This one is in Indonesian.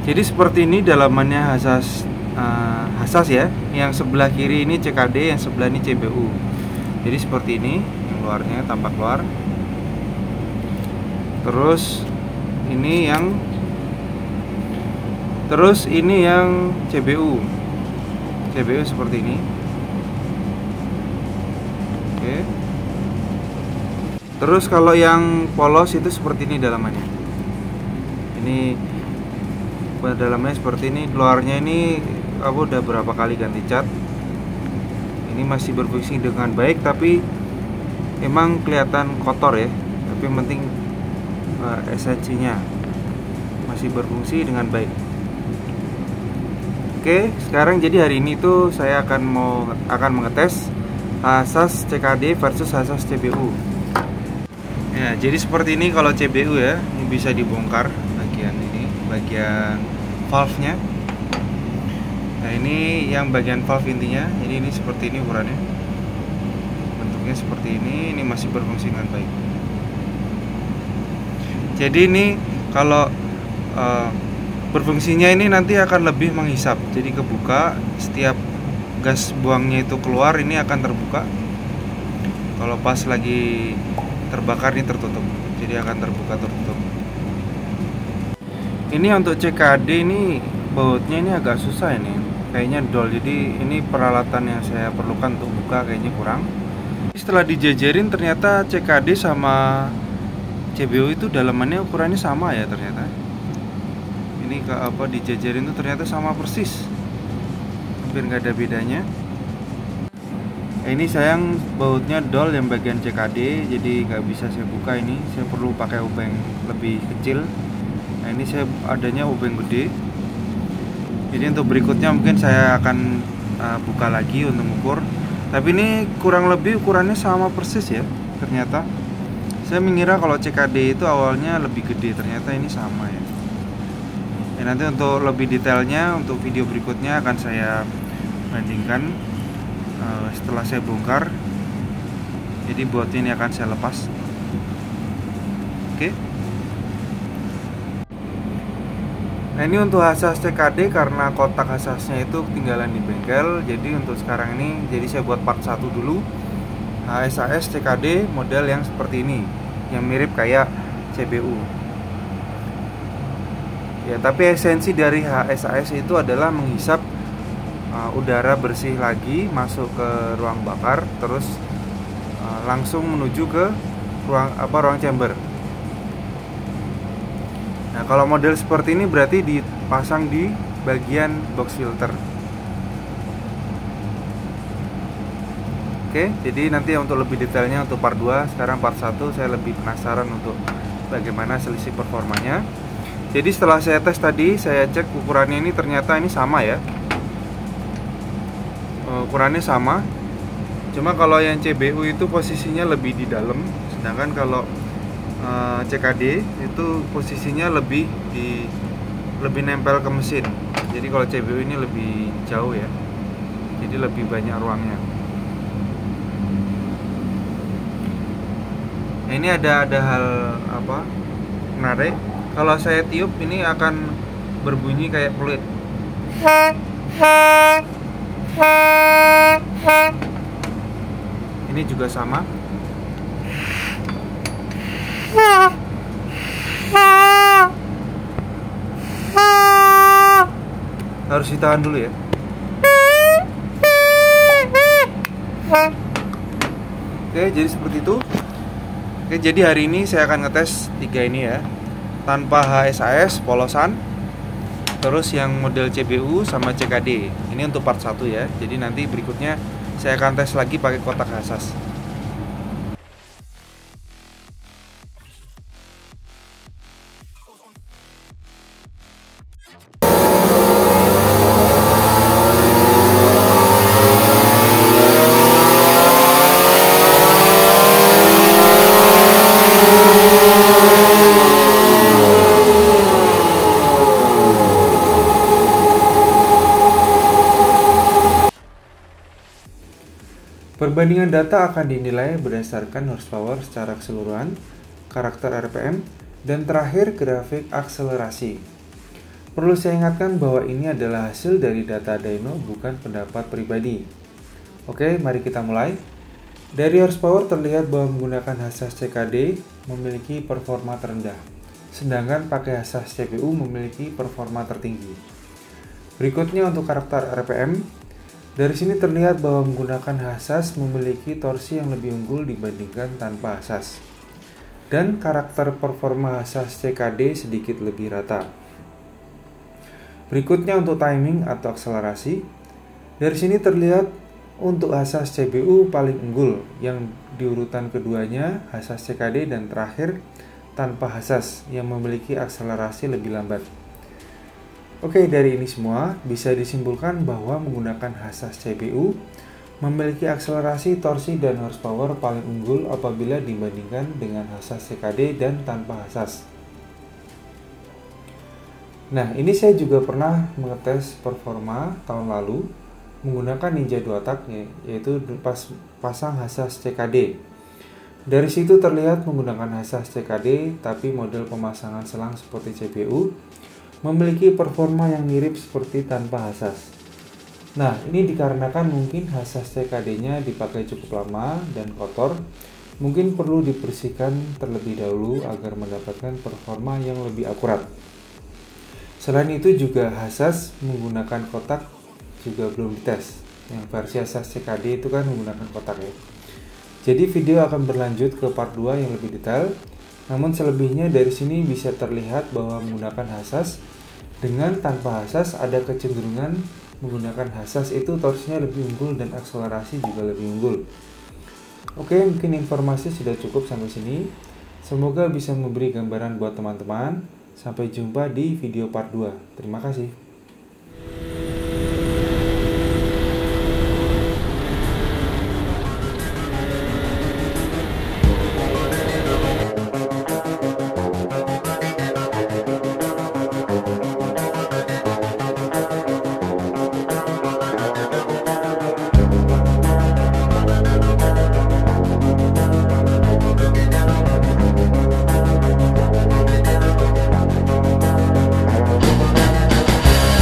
Jadi seperti ini dalamannya Hasas ya. Yang sebelah kiri ini CKD, yang sebelah ini CBU. Jadi seperti ini, yang luarnya tampak luar. Terus ini yang CBU. CBU seperti ini. Oke. Terus kalau yang polos itu seperti ini dalamannya. Ini dalamnya seperti ini, luarnya ini aku udah berapa kali ganti cat. Ini masih berfungsi dengan baik, tapi emang kelihatan kotor ya. Tapi yang penting esensinya masih berfungsi dengan baik. Oke, sekarang jadi hari ini tuh saya akan mengetes Hasas CKD versus Hasas CBU. Ya, jadi seperti ini kalau CBU ya, ini bisa dibongkar bagian valve-nya. Nah, ini yang bagian valve intinya. Jadi ini seperti ini ukurannya. Bentuknya seperti ini masih berfungsi dengan baik. Jadi ini kalau berfungsinya ini nanti akan lebih menghisap. Jadi kebuka, setiap gas buangnya itu keluar, ini akan terbuka. Kalau pas lagi terbakar ini tertutup. Jadi akan terbuka tertutup. Ini untuk CKD ini bautnya ini agak susah ini. Kayaknya dol. Jadi ini peralatan yang saya perlukan untuk buka kayaknya kurang. Setelah dijajarin ternyata CKD sama CBU itu dalamannya ukurannya sama ya ternyata. Ini dijajarin itu ternyata sama persis. Hampir nggak ada bedanya. Ini sayang bautnya dol yang bagian CKD, jadi nggak bisa saya buka ini. Saya perlu pakai obeng lebih kecil. Nah, ini saya adanya obeng gede. Jadi untuk berikutnya mungkin saya akan buka lagi untuk mengukur. Tapi ini kurang lebih ukurannya sama persis ya. Ternyata saya mengira kalau CKD itu awalnya lebih gede, ternyata ini sama ya. Nanti untuk lebih detailnya untuk video berikutnya akan saya bandingkan setelah saya bongkar. Jadi bautnya ini akan saya lepas. Oke. Nah, ini untuk Hasas CKD karena kotak Hasasnya itu ketinggalan di bengkel. Jadi untuk sekarang ini saya buat part 1 dulu. HSAS CKD model yang seperti ini, yang mirip kayak CBU. Ya, tapi esensi dari HSAS itu adalah menghisap udara bersih lagi masuk ke ruang bakar, terus langsung menuju ke ruang chamber. Nah, kalau model seperti ini berarti dipasang di bagian box filter. Oke, jadi nanti untuk lebih detailnya untuk part 2, sekarang part 1 saya lebih penasaran untuk bagaimana selisih performanya. Jadi setelah saya tes tadi, saya cek ukurannya ini ternyata ini sama ya. Ukurannya sama. Cuma kalau yang CBU itu posisinya lebih di dalam, sedangkan kalau CKD itu posisinya lebih nempel ke mesin. Jadi kalau CBU ini lebih jauh ya. Jadi lebih banyak ruangnya. Nah, ini ada hal menarik. Kalau saya tiup ini akan berbunyi kayak peluit. Ini juga sama. Harus ditahan dulu ya. Oke, jadi seperti itu. Oke, jadi hari ini saya akan ngetes 3 ini ya, tanpa HSAS polosan. Terus yang model CBU sama CKD. Ini untuk part 1 ya. Jadi nanti berikutnya saya akan tes lagi pakai kotak Hasas. Perbandingan data akan dinilai berdasarkan horsepower secara keseluruhan, karakter RPM, dan terakhir grafik akselerasi. Perlu saya ingatkan bahwa ini adalah hasil dari data dyno, bukan pendapat pribadi. Oke, mari kita mulai. Dari horsepower terlihat bahwa menggunakan Hasas CKD memiliki performa terendah, sedangkan pakai Hasas CPU memiliki performa tertinggi. Berikutnya untuk karakter RPM, dari sini terlihat bahwa menggunakan Hasas memiliki torsi yang lebih unggul dibandingkan tanpa Hasas. Dan karakter performa Hasas CKD sedikit lebih rata. Berikutnya untuk timing atau akselerasi, dari sini terlihat untuk Hasas CPU paling unggul, yang di urutan keduanya Hasas CKD, dan terakhir tanpa Hasas yang memiliki akselerasi lebih lambat. Oke, dari ini semua bisa disimpulkan bahwa menggunakan Hasas CPU memiliki akselerasi, torsi, dan horsepower paling unggul apabila dibandingkan dengan Hasas CKD dan tanpa Hasas. Nah, ini saya juga pernah mengetes performa tahun lalu menggunakan Ninja 2 tak, yaitu pas pasang Hasas CKD. Dari situ terlihat menggunakan Hasas CKD tapi model pemasangan selang seperti CPU memiliki performa yang mirip seperti tanpa Hasas. Nah, ini dikarenakan mungkin Hasas CKD-nya dipakai cukup lama dan kotor, mungkin perlu dibersihkan terlebih dahulu agar mendapatkan performa yang lebih akurat. Selain itu juga Hasas menggunakan kotak juga belum dites. Yang versi Hasas CKD itu kan menggunakan kotak ya. Jadi video akan berlanjut ke part 2 yang lebih detail. Namun selebihnya dari sini bisa terlihat bahwa menggunakan Hasas dengan tanpa Hasas ada kecenderungan menggunakan Hasas itu torsinya lebih unggul dan akselerasi juga lebih unggul. Oke, mungkin informasi sudah cukup sampai sini. Semoga bisa memberi gambaran buat teman-teman. Sampai jumpa di video part 2. Terima kasih.